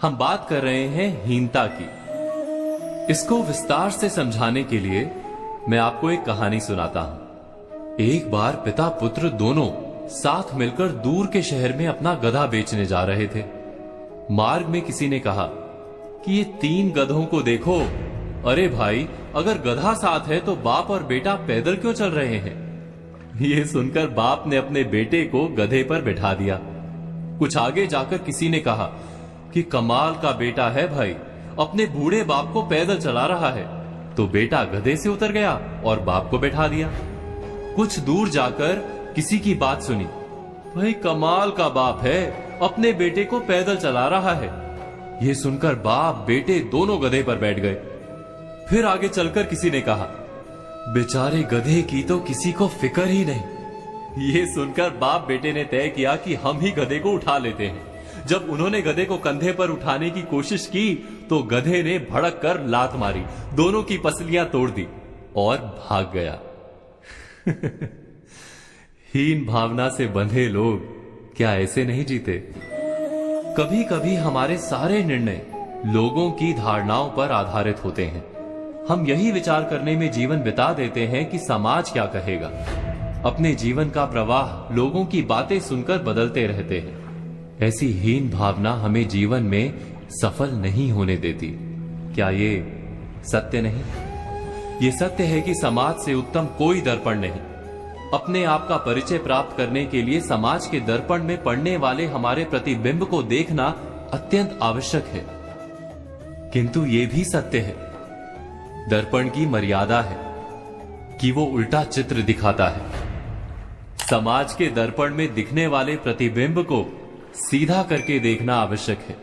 हम बात कर रहे हैं हीनता की। इसको विस्तार से समझाने के लिए मैं आपको एक कहानी सुनाता हूं। एक बार पिता पुत्र दोनों साथ मिलकर दूर के शहर में अपना गधा बेचने जा रहे थे। मार्ग में किसी ने कहा कि ये 3 गधों को देखो। अरे भाई, अगर गधा साथ है तो बाप और बेटा पैदल क्यों चल रहे हैं? ये सुनकर बाप ने अपने बेटे को गधे पर बैठा दिया। कुछ आगे जाकर किसी ने कहा कि कमाल का बेटा है भाई, अपने बूढ़े बाप को पैदल चला रहा है। तो बेटा गधे से उतर गया और बाप को बैठा दिया। कुछ दूर जाकर किसी की बात सुनी, भाई कमाल का बाप है, अपने बेटे को पैदल चला रहा है। यह सुनकर बाप बेटे दोनों गधे पर बैठ गए। फिर आगे चलकर किसी ने कहा, बेचारे गधे की तो किसी को फिक्र ही नहीं। यह सुनकर बाप बेटे ने तय किया कि हम ही गधे को उठा लेते हैं। जब उन्होंने गधे को कंधे पर उठाने की कोशिश की तो गधे ने भड़क कर लात मारी, दोनों की पसलियां तोड़ दी और भाग गया। हीन भावना से बंधे लोग क्या ऐसे नहीं जीते? कभी कभी हमारे सारे निर्णय लोगों की धारणाओं पर आधारित होते हैं। हम यही विचार करने में जीवन बिता देते हैं कि समाज क्या कहेगा। अपने जीवन का प्रवाह लोगों की बातें सुनकर बदलते रहते हैं। ऐसी हीन भावना हमें जीवन में सफल नहीं होने देती। क्या ये सत्य नहीं? ये सत्य है कि समाज से उत्तम कोई दर्पण नहीं। अपने आप का परिचय प्राप्त करने के लिए समाज के दर्पण में पड़ने वाले हमारे प्रतिबिंब को देखना अत्यंत आवश्यक है। किंतु ये भी सत्य है, दर्पण की मर्यादा है कि वो उल्टा चित्र दिखाता है। समाज के दर्पण में दिखने वाले प्रतिबिंब को सीधा करके देखना आवश्यक है।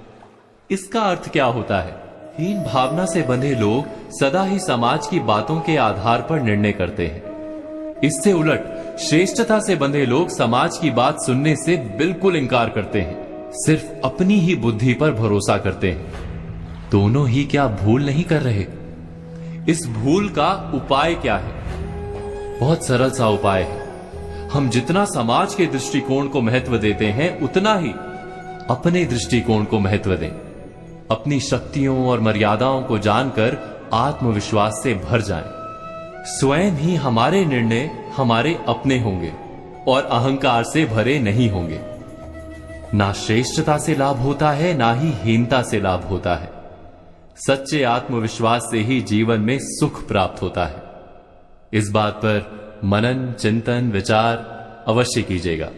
इसका अर्थ क्या होता है? हीन भावना से बंधे लोग सदा ही समाज की बातों के आधार पर निर्णय करते हैं। इससे उलट श्रेष्ठता से बंधे लोग समाज की बात सुनने से बिल्कुल इनकार करते हैं, सिर्फ अपनी ही बुद्धि पर भरोसा करते हैं। दोनों ही क्या भूल नहीं कर रहे? इस भूल का उपाय क्या है? बहुत सरल सा उपाय है। हम जितना समाज के दृष्टिकोण को महत्व देते हैं, उतना ही अपने दृष्टिकोण को महत्व दें। अपनी शक्तियों और मर्यादाओं को जानकर आत्मविश्वास से भर जाएं। स्वयं ही हमारे निर्णय हमारे अपने होंगे और अहंकार से भरे नहीं होंगे। ना श्रेष्ठता से लाभ होता है, ना ही हीनता से लाभ होता है। सच्चे आत्मविश्वास से ही जीवन में सुख प्राप्त होता है। इस बात पर मनन, चिंतन, विचार अवश्य कीजिएगा।